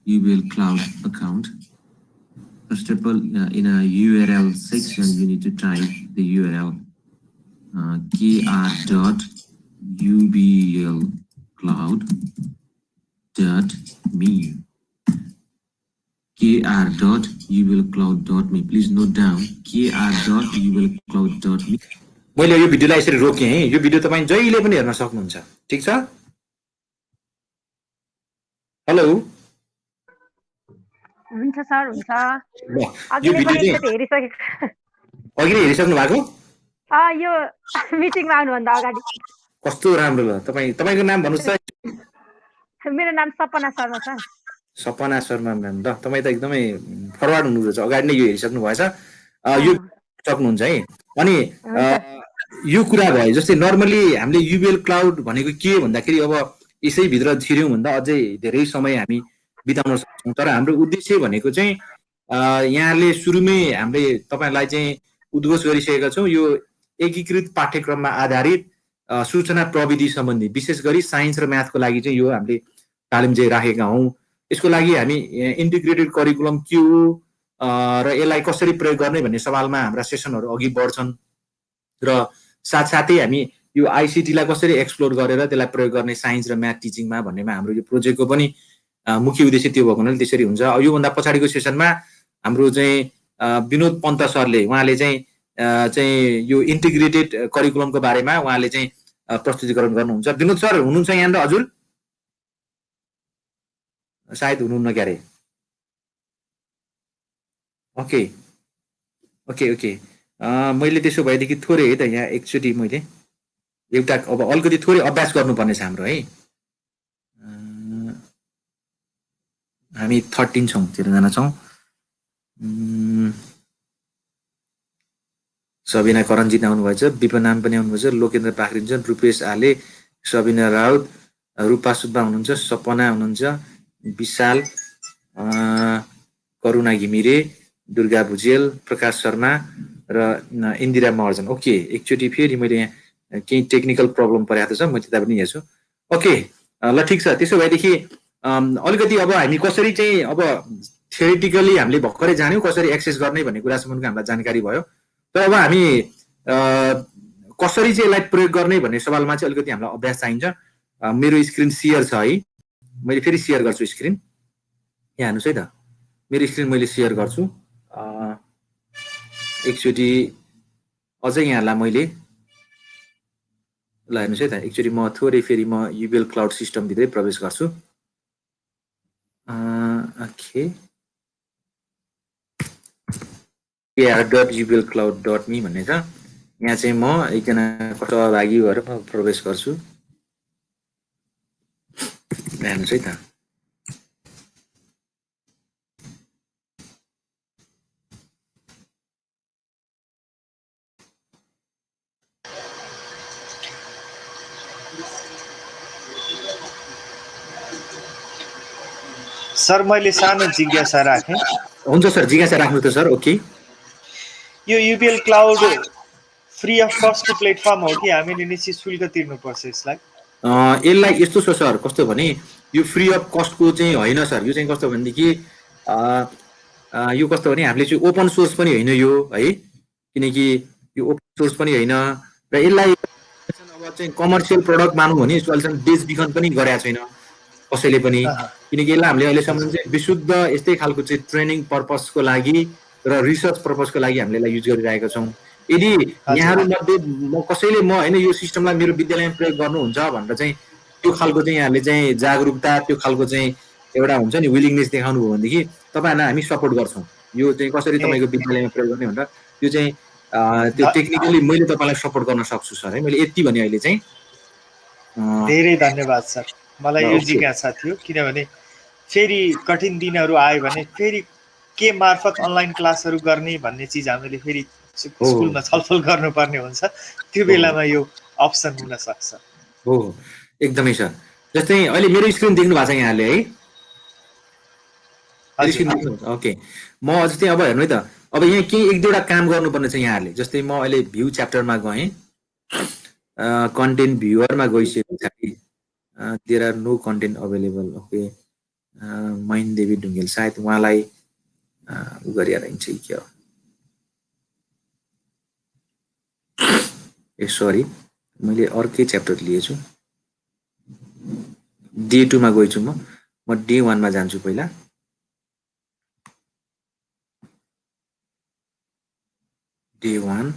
UBL Cloud account, first of all, in a URL section, you need to type the URL kr.ublcloud.me. kr.ublcloud.me. Please note down kr.ublcloud.me. मैले यो भिडियोलाई यसरी रोकेँ है यो video तपाईँ जहिले पनि हेर्न सक्नुहुन्छ ठीक छ हेलो हुन्छ सर हुन्छ यो भिडियो चाहिँ अघि नै हेरिसक्नु भएको यो मिटिङमा आउनुभन्दा अगाडि कस्तो राम्रो ल तपाईँको नाम भन्नुहोस् त मेरो नाम सपना शर्मा सर सपना शर्मा म्याम ल तपाईँ त एकदमै फरवार्ड हुनुहुन्छ अगाडि नै यो हेरिसक्नु भएछ यो सक्नुहुन्छ है अनि यो कुरा भयो जस्तै नर्मली हामीले युबिएल क्लाउड भनेको के भन्दाखेरि अब यसैभित्र छिर्यौँ भन्दा अझै धेरै समय हामी बिताउन सक्छौँ तर हाम्रो उद्देश्य भनेको चाहिँ यहाँले सुरुमै हामीले तपाईँलाई चाहिँ उद्घोष गरिसकेका छौँ यो एकीकृत पाठ्यक्रममा आधारित सूचना प्रविधि सम्बन्धी विशेष गरी साइन्स र म्याथको लागि चाहिँ यो हामीले तालिम चाहिँ राखेका हौँ यसको लागि हामी इन्टिग्रेटेड करिकुलम के हो र यसलाई कसरी प्रयोग गर्ने भन्ने सवालमा हाम्रा सेसनहरू अघि बढ्छन् र साथसाथै हामी यो आइसिटीलाई कसरी एक्सप्लोर गरेर त्यसलाई प्रयोग गर्ने साइन्स र म्याथ टिचिङमा भन्नेमा हाम्रो यो प्रोजेक्टको पनि मुख्य उद्देश्य त्यो भएको हुनाले त्यसरी हुन्छ योभन्दा पछाडिको सेसनमा हाम्रो चाहिँ विनोद पन्त सरले उहाँले चाहिँ यो इन्टिग्रेटेड करिकुलमको बारेमा उहाँले चाहिँ प्रस्तुतिकरण गर्नुहुन्छ विनोद सर हुनुहुन्छ यहाँ त हजुर सायद हुनुहुन्न क्यारे ओके ओके ओके मैले त्यसो भएदेखि थोरै है त यहाँ एकचोटि मैले एउटा अब अलिकति थोरै अभ्यास गर्नुपर्नेछ हाम्रो है हामी 13 छौँ 13 जना छौँ सबिना करन्जित आउनुभएछ विपनाम पनि आउनुभएछ लोकेन्द्र पाखरिन्छन् रूपेश आले सबिना राउत रूपा सुब्बा हुनुहुन्छ सपना हुनुहुन्छ विशाल करुणा घिमिरे दुर्गा भुजेल प्रकाश शर्मा र इन्दिरा महर्जन ओके एकचोटि फेरि मैले यहाँ केही टेक्निकल प्रब्लम परेको छ म त्यता पनि हेर्छु ओके ल ठिक छ त्यसो भएदेखि अलिकति अब हामी कसरी चाहिँ अब थ्योरिटिकली हामीले भर्खरै जान्यौँ कसरी एक्सेस गर्ने भन्ने कुरासम्मको हामीलाई जानकारी भयो तर अब हामी कसरी चाहिँ यसलाई प्रयोग गर्ने भन्ने सवालमा चाहिँ अलिकति हामीलाई अभ्यास चाहिन्छ मेरो स्क्रिन सेयर छ है मैले फेरि सेयर गर्छु स्क्रिन यहाँ हेर्नुहोस् है त मेरो स्क्रिन मैले सेयर गर्छु एकचोटि अझै यहाँलाई मैले ल हेर्नुहोस् है त एकचोटि म थोरै फेरि म युबिएल क्लाउड सिस्टमभित्रै प्रवेश गर्छु ओके kr.ublcloud.me भन्ने छ यहाँ चाहिँ म एकजना सहभागी भएर म प्रवेश गर्छु हेर्नुहोस् है त सर मैले सानो जिज्ञासा राखेँ। हुन्छ सर, जिज्ञासा राख्नु त सर। ओके, यो युबिएल क्लाउड फ्री अफ कस्टको प्लेटफर्म हो कि हामीले निश्चित शुल्क तिर्नुपर्छ यसलाई? यसलाई यस्तो छ सर, कस्तो भने यो फ्री अफ कस्टको चाहिँ होइन सर। यो चाहिँ कस्तो भनेदेखि यो कस्तो भने हामीले चाहिँ ओपन सोर्स पनि होइन यो, है, किनकि यो ओपन सोर्स पनि होइन र यसलाई अब चाहिँ कमर्सियल प्रडक्ट मानौँ भने यसको अहिलेसम्म बेचबिखन पनि गरेका छैन कसैले पनि, किनकि यसलाई हामीले अहिलेसम्म चाहिँ विशुद्ध यस्तै खालको चाहिँ ट्रेनिङ पर्पसको लागि र रिसर्च पर्पसको लागि हामीले यसलाई युज गरिरहेका छौँ। यदि यहाँहरूमध्ये कसैले म होइन यो सिस्टमलाई मेरो विद्यालयमा प्रयोग गर्नुहुन्छ भनेर चाहिँ त्यो खालको चाहिँ यहाँले चाहिँ जागरुकता, त्यो खालको चाहिँ एउटा हुन्छ नि विलिङनेस देखाउनु भयो भनेदेखि तपाईँहरूलाई हामी सपोर्ट गर्छौँ। यो चाहिँ कसरी तपाईँको विद्यालयमा प्रयोग गर्ने भनेर त्यो चाहिँ त्यो टेक्निकली मैले तपाईँलाई सपोर्ट गर्न सक्छु सर, है। मैले यति भने अहिले चाहिँ। धेरै धन्यवाद सर। मलाई यो जिज्ञासा थियो, किनभने फेरि कठिन दिनहरू आयो भने फेरि के मार्फत अनलाइन क्लासहरू गर्ने भन्ने चिज हामीले फेरि स्कुलमा छलफल गर्नुपर्ने हुन्छ। त्यो बेलामा यो अप्सन हुन सक्छ। हो, एकदमै सर। जस्तै अहिले मेरो स्क्रिन देख्नु भएको छ यहाँले, है? ओके, म जस्तै अब हेर्नु है त, अब यहाँ केही एक दुईवटा काम गर्नुपर्ने छ यहाँहरूले। जस्तै म अहिले भ्यू च्याप्टरमा गएँ, कन्टेन्ट भ्युअरमा गइसके पछाडि there are no content available. Okay, Mahin Devi Dhungel सायद उहाँलाई उ गरिएर हिँड्छ कि क्या हो। ए सरी, मैले अर्कै च्याप्टर लिएछु। डे 2 मा गएछु म डे 1 मा जान्छु पहिला। डे 1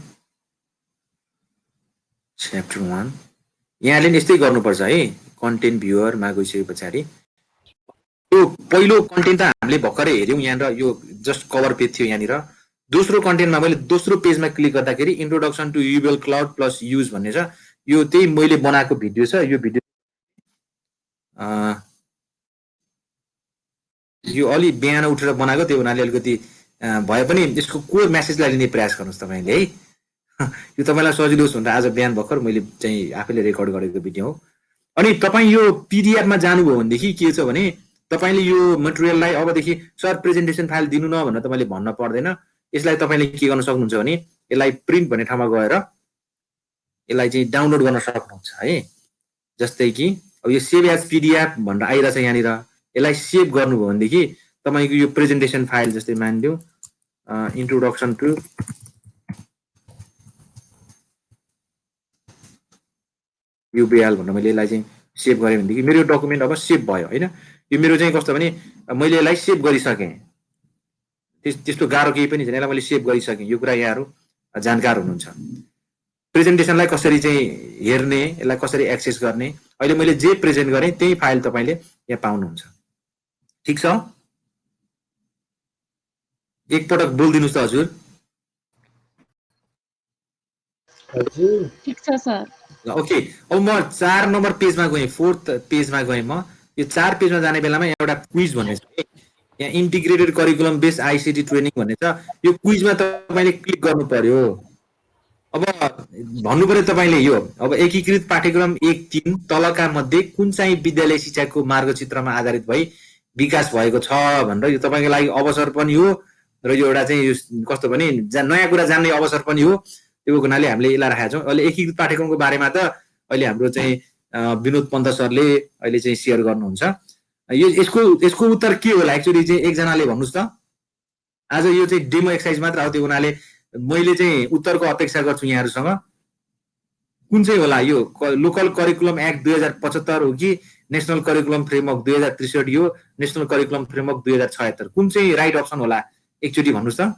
च्याप्टर 1 यहाँले नि यस्तै गर्नुपर्छ है। कन्टेन्ट भ्युअरमा गइसके पछाडि यो पहिलो कन्टेन्ट त हामीले भर्खरै हेऱ्यौँ यहाँनिर, यो जस्ट कभर पेज थियो यहाँनिर। दोस्रो कन्टेन्टमा मैले दोस्रो पेजमा क्लिक गर्दाखेरि introduction to UBL cloud plus use भन्ने छ। यो त्यही मैले बनाएको भिडियो छ। यो भिडियो यो अलि बिहान उठेर बनाएको, त्यो हुनाले अलिकति भए पनि यसको कोर म्यासेजलाई लिने प्रयास गर्नुहोस् तपाईँले, है। यो तपाईँलाई सजिलो होस् भनेर आज बिहान भर्खर मैले चाहिँ आफैले रेकर्ड गरेको भिडियो हो। अनि तपाईँ यो पिडिएफमा जानुभयो भनेदेखि के छ भने तपाईँले यो मटेरियललाई अबदेखि सर प्रेजेन्टेसन फाइल दिनु न भनेर तपाईँले भन्न पर्दैन। यसलाई तपाईँले के गर्न सक्नुहुन्छ भने यसलाई प्रिन्ट भन्ने ठाउँमा गएर यसलाई चाहिँ डाउनलोड गर्न सक्नुहुन्छ, है। जस्तै कि अब यो सेभ एज पिडिएफ भनेर आइरहेछ यहाँनिर, यसलाई सेभ गर्नुभयो भनेदेखि तपाईँको यो प्रेजेन्टेसन फाइल, जस्तै मानिदिउँ इन्ट्रोडक्सन टु युबिएल भनेर मैले यसलाई चाहिँ सेभ गरेँ भनेदेखि मेरो यो डकुमेन्ट अब सेभ भयो, होइन। यो मेरो चाहिँ कस्तो भने मैले यसलाई सेभ गरिसकेँ, त्यस्तो गाह्रो केही पनि छैन। यसलाई मैले सेभ गरिसकेँ। यो कुरा यहाँहरू जानकार हुनुहुन्छ। प्रेजेन्टेसनलाई कसरी चाहिँ हेर्ने, यसलाई कसरी एक्सेस गर्ने, अहिले मैले जे प्रेजेन्ट गरेँ त्यही फाइल तपाईँले यहाँ पाउनुहुन्छ। ठिक छ? एकपटक बोलिदिनुहोस् त हजुर। ठिक छ सर। ओके, अब म 4 नम्बर पेजमा गएँ, 4th पेजमा गएँ। म यो 4 पेजमा जाने बेलामा एउटा क्विज भन्ने छ। यहाँ integrated curriculum based ICT training भन्ने छ। यो क्विजमा तपाईँले क्लिक गर्नु पर्यो। अब भन्नु पर्यो तपाईँले यो अब एकीकृत पाठ्यक्रम 1-3 तलका मध्ये कुन चाहिँ विद्यालय शिक्षाको मार्गचित्रमा आधारित भई विकास भएको छ भनेर यो तपाईँको लागि अवसर पनि हो र यो एउटा चाहिँ यो कस्तो भने नयाँ कुरा जान्ने अवसर पनि हो। त्यो हुनाले हामीले यसलाई राखेका छौँ। अहिले एकीकृत पाठ्यक्रमको बारेमा त अहिले हाम्रो चाहिँ विनोद पन्त सरले अहिले चाहिँ सेयर गर्नुहुन्छ। यो यसको उत्तर के होला एक्चुअली चाहिँ एकजनाले भन्नुहोस् त। आज यो चाहिँ डेमो एक्सर्साइज मात्र हो, त्यो हुनाले मैले चाहिँ उत्तरको अपेक्षा गर्छु यहाँहरूसँग। कुन चाहिँ होला यो लोकल करिकुलम एक्ट 2075 हो कि नेसनल करिकुलम फ्रेमवर्क 2063 हो, नेसनल करिकुलम फ्रेमवर्क 2076? कुन चाहिँ राइट अप्सन होला एकचोटि भन्नुहोस् त।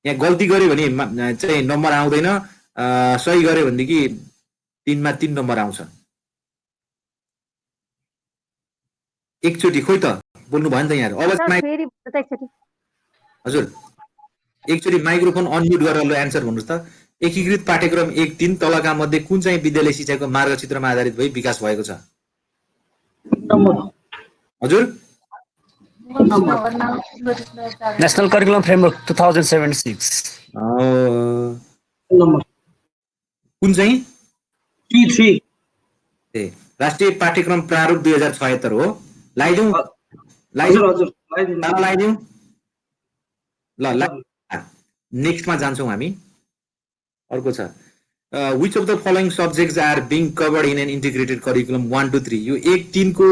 यहाँ गल्ती गर्यो भने चाहिँ नम्बर आउँदैन, सही गर्यो भनेदेखि 3 मा 3 नम्बर आउँछ। एकचोटि खोइ त बोल्नु भयो नि त यहाँहरू। हजुर, एकचोटि माइक्रोफोन अनम्युट गरेर ल एन्सर भन्नुहोस् त। एकीकृत पाठ्यक्रम 1-3 तलका मध्ये कुन चाहिँ विद्यालय शिक्षाको मार्गचित्रमा आधारित भई विकास भएको छ? हजुर, नेशनल करिकुलम फ्रेमवर्क 2076 कुन चाहिँ? 3 ए राष्ट्रिय पाठ्यक्रम प्रारूप 2076 हो। लगाइदिउँ हजुर हजुर लगाइदिनु। लगाइदिउँ ल नेक्स्टमा जान्छौँ हामी। अर्को छ which of the following subjects are being covered in an integrated curriculum 1 to 3 यो 1-3 को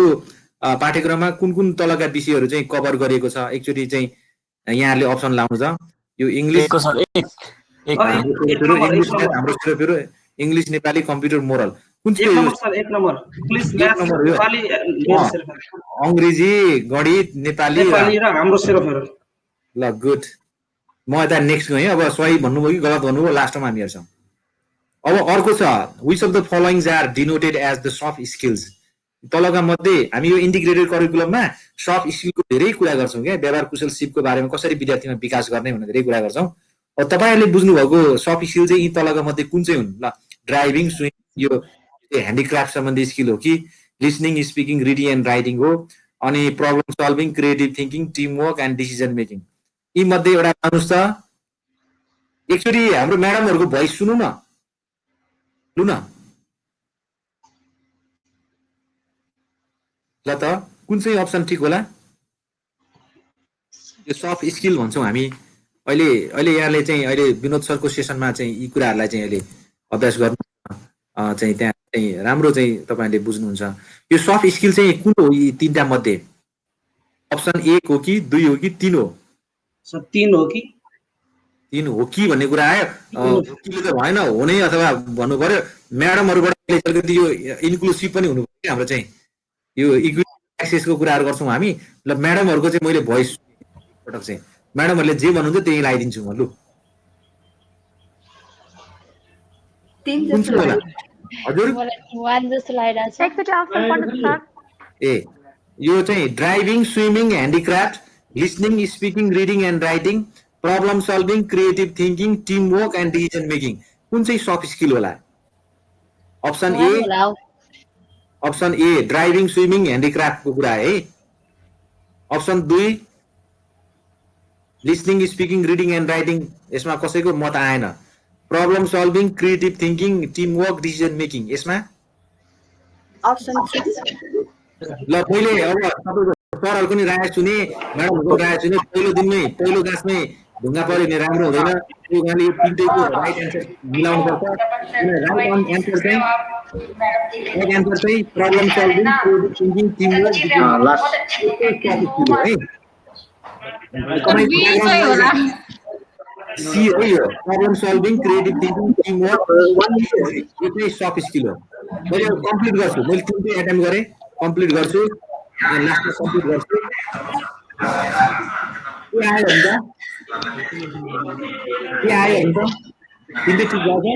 पाठ्यक्रममा कुन कुन तलका विषयहरू चाहिँ कभर गरिएको छ एकचोटि चाहिँ यहाँहरूले अप्सन लाउनु छ। यो इङ्ग्लिस हाम्रो सिलेबसहरू इङ्ग्लिस नेपाली कम्प्युटर मोरल कुन चाहिँ एक नम्बर सर, एक नम्बर प्लिज म्याथ नेपाली मेरो सिर्फ अङ्ग्रेजी गणित नेपाली नेपाली र हाम्रो सिर्फहरू। ल गुड म यता नेक्स्ट गएँ। अब सही भन्नुभयो कि गलत भन्नुभयो लास्टमा हामी हेर्छौँ। अब अर्को छ which of the following are denoted as the soft skills तलका मध्ये हामी यो इन्टिग्रेटेड करिकुलममा सफ्ट स्किलको धेरै कुरा गर्छौँ क्या व्यवहार कुशल सिपको बारेमा कसरी विद्यार्थीमा विकास गर्ने भनेर धेरै कुरा गर्छौँ। अब तपाईँहरूले बुझ्नुभएको सफ्ट स्किल चाहिँ यी तलका मध्ये कुन चाहिँ हुन्? ल ड्राइभिङ स्विमिङ यो ह्यान्डिक्राफ्ट सम्बन्धी स्किल हो कि listening speaking reading and writing हो अनि problem solving creative thinking teamwork and decision making यी मध्ये एउटा आउनुहोस् त। एकचोटि हाम्रो म्याडमहरूको भोइस सुनौ न लु न ल त कुन चाहिँ अप्सन ठिक होला? यो सफ्ट स्किल भन्छौँ हामी। अहिले यहाँले चाहिँ अहिले विनोद सरको सेसनमा चाहिँ यी कुराहरूलाई चाहिँ अहिले अभ्यास गर्नु चाहिँ त्यहाँ चाहिँ राम्रो चाहिँ तपाईँहरूले बुझ्नुहुन्छ। यो सफ्ट स्किल चाहिँ कुन हो यी तीनटा मध्ये? अप्सन 1 हो कि 2 हो कि 3 हो? सर 3 हो कि 3 हो कि भन्ने कुरा आयो। किले त भएन हो नै अथवा भन्नु पर्यो। म्याडमहरूबाट अलिकति यो इन्क्लुसिभ पनि हुनु पर्यो हाम्रो चाहिँ यो इक्विटी एक्सेसको कुराहरू गर्छौँ हामी। ल म्याडमहरूको चाहिँ मैले भोइस पटक चाहिँ म्याडमहरूले जे भन्नुहुन्छ त्यही लगाइदिन्छु म। लु हजुर एकचोटि अप्सन पढ्नुहोस् सर। ए यो चाहिँ driving swimming handicraft listening speaking reading and writing problem solving creative thinking teamwork and decision making कुन चाहिँ सफ्ट स्किल होला? अप्सन ए ड्राइभिङ स्विमिङ ह्यान्डिक्राफ्टको कुरा है। Option 2 listening speaking reading and writing यसमा कसैको मत आएन। Problem solving creative thinking teamwork decision making यसमा अप्सन 3 ल मैले अब तपाईँको सरहरूको नि राय सुने म्याडमहरूको राय सुने। पहिलो दिनमै पहिलो गाँसमै ढुङ्गा पऱ्यो भने राम्रो हुँदैन। त्यो गाली यो तिनटैको राइट एन्सर मिलाउनु पर्छ। राइट एन्सर चाहिँ problem solving creative thinking teamwork C हो यो problem solving creative thinking teamwork यो चाहिँ सफ्ट स्किल हो। मैले कम्प्लिट गर्छु। मैले तिनटै एटेम्प गरेँ कम्प्लिट गर्छु लास्टमा कम्प्लिट गर्छु। के आयो भने तिनटै ठिक भयो?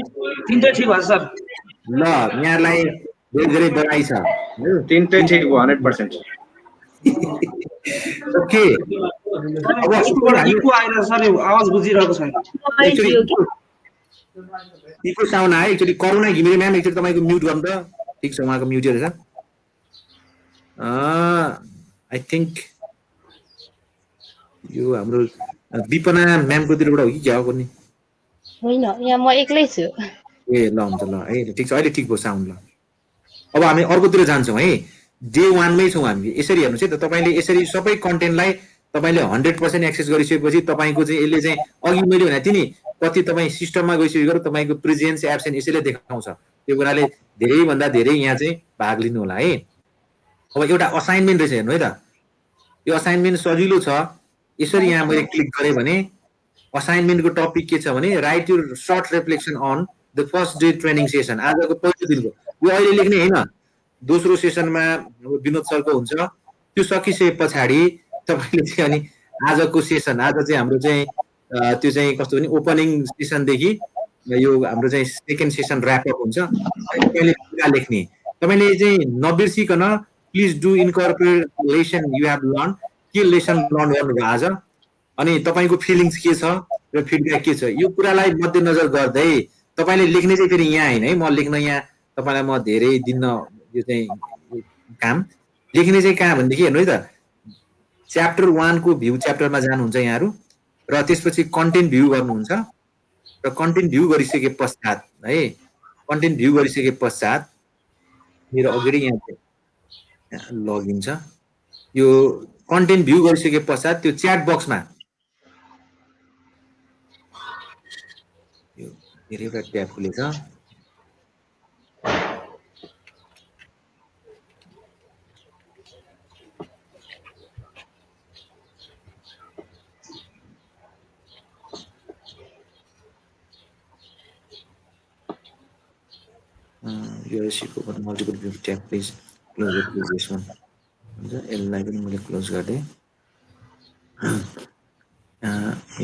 तिनटै ठिक भयो सर। ल यहाँलाई धेरै धेरै बधाई छ। तिनटै ठिक भयो 100%। ओके अब इको आएर सर आवाज बुझिरहेको छैन। इको साउन्ड आयो। एकचोटि करुणा घिमिरे म्याम एकचोटि तपाईँको म्युट गर्नु त। ठिक छ उहाँको म्युट रहेछ। आई थिङ्क यो हाम्रो विपना म्यामको तिरबाट हो कि क्या हो कुनै? होइन, यहाँ म एक्लै छु। ए ल हुन्छ ल है ठिक छ अहिले ठिक भयो साउन्ड। ल अब हामी अर्कोतिर जान्छौँ है। डे 1मै छौँ हामी। यसरी हेर्नुहोस् है त तपाईँले यसरी सबै कन्टेन्टलाई तपाईँले 100% एक्सेस गरिसकेपछि तपाईँको चाहिँ यसले चाहिँ अघि मैले भनेको थिएँ नि कति तपाईँ सिस्टममा गइसकेको तपाईँको प्रेजेन्स एब्सेन्ट यसैले देखाउँछ। त्यो कुराले धेरैभन्दा धेरै यहाँ चाहिँ भाग लिनु होला है। अब एउटा असाइनमेन्ट रहेछ हेर्नु है त। यो असाइनमेन्ट सजिलो छ। यसरी यहाँ मैले क्लिक गरेँ भने असाइनमेन्टको टपिक के छ भने write your short reflection on the first day training session. आजको पहिलो दिनको यो अहिले लेख्ने होइन। दोस्रो सेसनमा विनोद सरको हुन्छ। त्यो सकिसके पछाडि तपाईँले चाहिँ अनि आजको सेसन आज चाहिँ हाम्रो चाहिँ त्यो चाहिँ कस्तो भने ओपनिङ सेसनदेखि यो हाम्रो चाहिँ सेकेन्ड सेसन ऱ्यापअप हुन्छ। तपाईँले कुरा लेख्ने तपाईँले चाहिँ नबिर्सिकन please do incorporate lesson you have learn. के लेसन लर्न गर्नुभयो आज अनि तपाईँको फिलिङ्स के छ र फिडब्याक के छ यो कुरालाई मध्यनजर गर्दै तपाईँले लेख्ने चाहिँ फेरि यहाँ होइन है। म लेख्न यहाँ तपाईँलाई म धेरै दिन्न यो चाहिँ काम लेख्ने चाहिँ कहाँ भनेदेखि हेर्नु है त च्याप्टर 1 को भ्यू च्याप्टरमा जानुहुन्छ यहाँहरू र त्यसपछि कन्टेन्ट भ्यू गर्नुहुन्छ र कन्टेन्ट भ्यू गरिसके पश्चात है कन्टेन्ट भ्यू गरिसके पश्चात मेरो अगाडि यहाँ लगइन छ यो कन्टेन्ट भ्यू गरिसके पश्चात त्यो च्याट बक्समा यो धेरै एउटा ट्याब खुलेछ। URC को multiple view tab please close it please this one हुन्छ। यसलाई पनि मैले क्लोज गरेँ।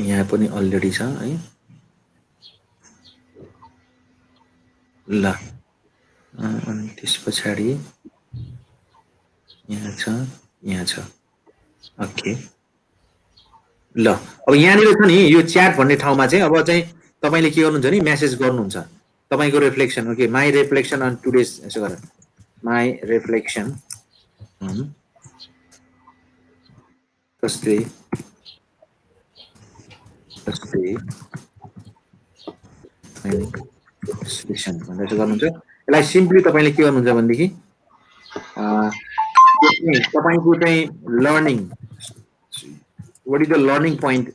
यहाँ पनि अलरेडी छ है। ल अनि त्यस पछाडि यहाँ छ, यहाँ छ। ओके ल अब यहाँनिर छ नि यो च्याट भन्ने ठाउँमा चाहिँ अब चाहिँ तपाईले के गर्नुहुन्छ नि मेसेज गर्नुहुन्छ तपाईको reflection. Okay my reflection on today's यसो गर माई रिफ्लेक्सन Thursday रिफ्लेक्सन भनेर यसो गर्नुहुन्छ। यसलाई सिम्पली तपाईले के गर्नुहुन्छ भनेदेखि तपाईको चाहिँ learning what is the learning point,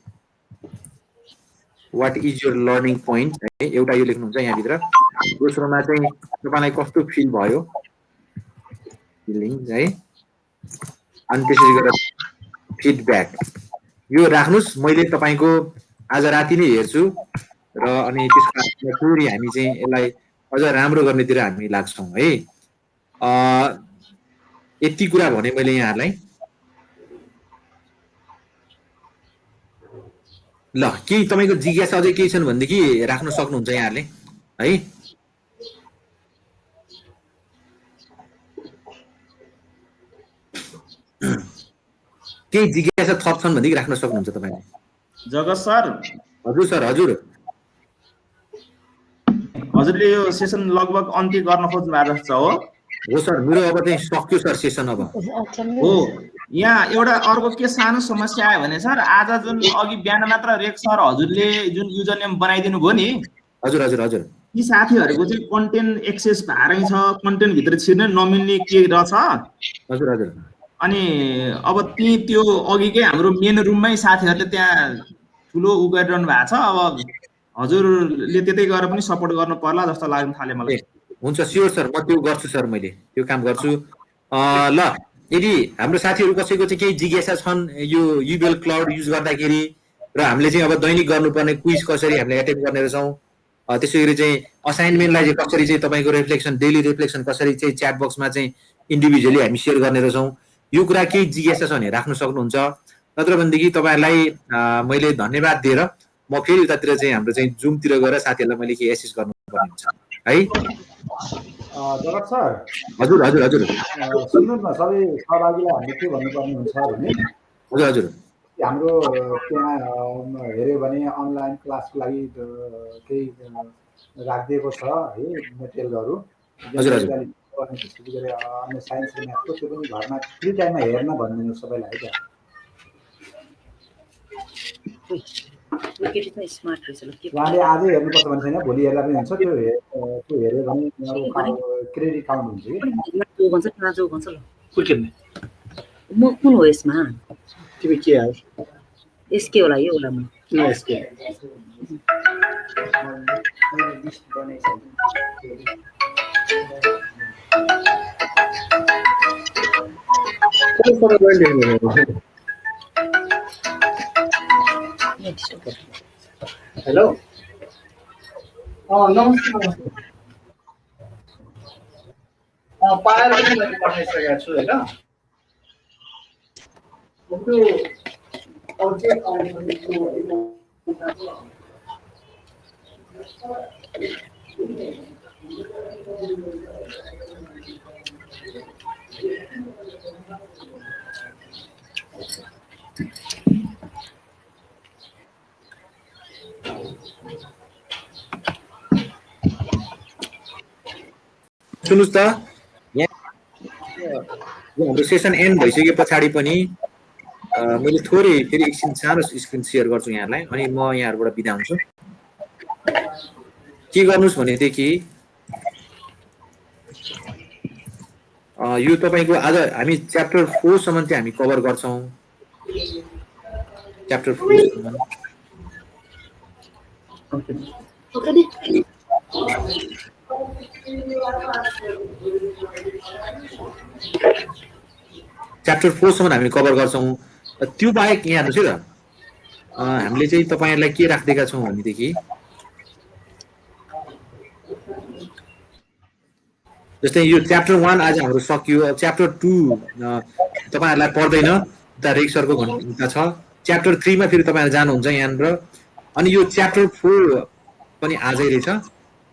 what is your learning point है एउटा यो लेख्नुहुन्छ यहाँ भित्र। दोस्रोमा चाहिँ तपाईलाई कस्तो फिल भयो फिलिङ है, अनि त्यसरी गरेर फिडब्याक यो राख्नुस्। मैले तपाईको आज राति नै हेर्छु र अनि त्यसको फेरि हामी चाहिँ यसलाई अझ राम्रो गर्नेतिर हामी लाग्छौं है। यति कुरा भने मैले यहाँहरुलाई। ल केही तपाईको जिज्ञासा अझै केही छन् भनेदेखि राख्न सक्नुहुन्छ यहाँहरुले है। केही जिज्ञासा थप छन् भनेदेखि राख्न सक्नुहुन्छ तपाईले। जगत सर। हजुर सर। हजुर हजुरले यो सेसन लगभग अन्त्य गर्न खोज्नु भएको छ हो? हो सर मेरो अब चाहिँ सक्यो सर सेसन अब। हो यहाँ एउटा अर्को के सानो समस्या आयो भने सर आज जुन अघि बिहान मात्र रेक सर हजुरले जुन युजर नेम बनाइदिनु भयो नि। हजुर हजुर हजुर। यी साथीहरुको चाहिँ कन्टेन्ट एक्सेस भएरै छ, कन्टेन्ट भित्र छिर्न नमिल्ने के रहेछ। हजुर हजुर। अनि अब त्यो अघिकै हाम्रो मेन रुममै साथीहरुले त्यहाँ ठुलो उ गरिरहनु भएको छ। अब हजुरले त्यतै गएर पनि सपोर्ट गर्नु पर्ला जस्तो लाग्न थाल्यो मलाई। हुन्छ स्योर सर म त्यो गर्छु सर, मैले त्यो काम गर्छु। ल यदि हाम्रो साथीहरु कसैको चाहिँ केही जिज्ञासा छन् यो युबेल क्लाउड युज गर्दाखेरि र हामीले चाहिँ अब दैनिक गर्नुपर्ने क्विज कसरी हामीले एटेम्प गर्ने रहेछौँ, त्यसैगरी चाहिँ असाइनमेन्टलाई चाहिँ कसरी चाहिँ तपाईको रिफ्लेक्सन डेली रिफ्लेक्सन कसरी चाहिँ च्याट बक्समा चाहिँ इन्डिभिजुअली हामी सेयर गर्ने रहेछौँ, यो कुरा केही जिज्ञासा छ भने राख्न सक्नुहुन्छ। नत्र भनेदेखि तपाईहरुलाई मैले धन्यवाद दिएर म फेरि उतातिर चाहिँ हाम्रो चाहिँ जुमतिर गएर साथीहरुलाई मैले के एसेस गर्नुपर्ने हुन्छ है। जगत सर। हजुर हजुर हजुर। सुन्नुहोस् न सबै सहभागीलाई हामीले के भन्नुपर्ने हुन्छ भने हजुर हजुर हाम्रो त्यहाँ हेर्यो भने अनलाइन क्लासको लागि केही राखिदिएको छ है मेटेरियलहरू। हजुर हजुर। त्यसपछि गरी अन्य साइन्स र म्याथको त्यो पनि घरमा फ्री टाइममा हेर्न भनिदिनु सबैलाई क्या। उहाँले आजै हेर्नुपर्छ भन्ने छैन, भोलि हेर्दा पनि हुन्छ। त्यो हेऱ्यो भने क्रेडिट काउन्ट हुन्छ कि। म कुन हो यसमा? तिमी के आयो? एसके होला यो होला म। किन एसके? हेलो नमस्ते। पाएर पनि मैले पठाइसकेको छु होइन। सुन्नुस् त हाम्रो सेसन एन्ड भइसके पछाडि पनि मैले थोरै फेरि एकछिन सानो स्क्रिन सेयर गर्छु यहाँहरुलाई, अनि म यहाँहरुबाट बिदा हुन्छु। के गर्नुस् भनेदेखि यो तपाईँको आज हामी च्याप्टर 4 सम्म चाहिँ हामी कभर गर्छौँ। च्याप्टर 4 सम्म च्याप्टर 4 सम्म हामी कभर गर्छौँ। त्यो बाहेक यहाँ हेर्नुहोस् है त हामीले चाहिँ तपाईँहरूलाई के राख्दिएका छौँ भनेदेखि जस्तै यो च्याप्टर 1 आज हाम्रो सकियो। च्याप्टर 2 तपाईँहरूलाई पर्दैन, उता रेक सरको घन्टा छ। च्याप्टर 3 मा फेरि तपाईँहरू जानुहुन्छ यहाँनिर। अनि यो च्याप्टर 4 पनि आजै रहेछ।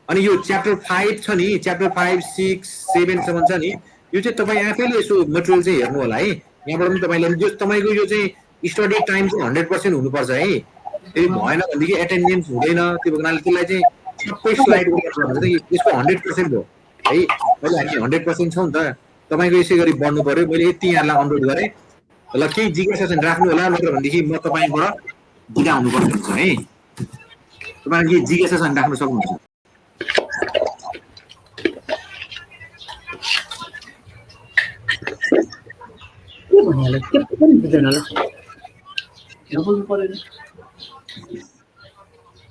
अनि यो च्याप्टर 5 छ नि, च्याप्टर 5, 6, 7 सम्म छ नि, यो चाहिँ तपाईँ आफैले यसो मटेरियल चाहिँ हेर्नु होला है। यहाँबाट पनि तपाईँले जो तपाईँको यो चाहिँ स्टडी टाइम चाहिँ 100% हुनुपर्छ है। फेरि भएन भनेदेखि एटेन्डेन्स हुँदैन। त्यो हुनाले त्यसलाई चाहिँ सबै स्लाइड यसको 100% हो है। अहिले हामी 100% छौँ नि त, तपाईँको यसै गरी बढ्नु पर्यो। मैले यति यहाँलाई अनुरोध गरेँ। ल केही जिज्ञासा सेसन राख्नु होला, नत्र भनेदेखि म तपाईँबाट बिदा हुनुपर्ने हुन्छ है। तपाईँले केही जिज्ञासा सेसन राख्न सक्नुहुन्छ। के भन्यो होला के पनि बुझ्दैन होला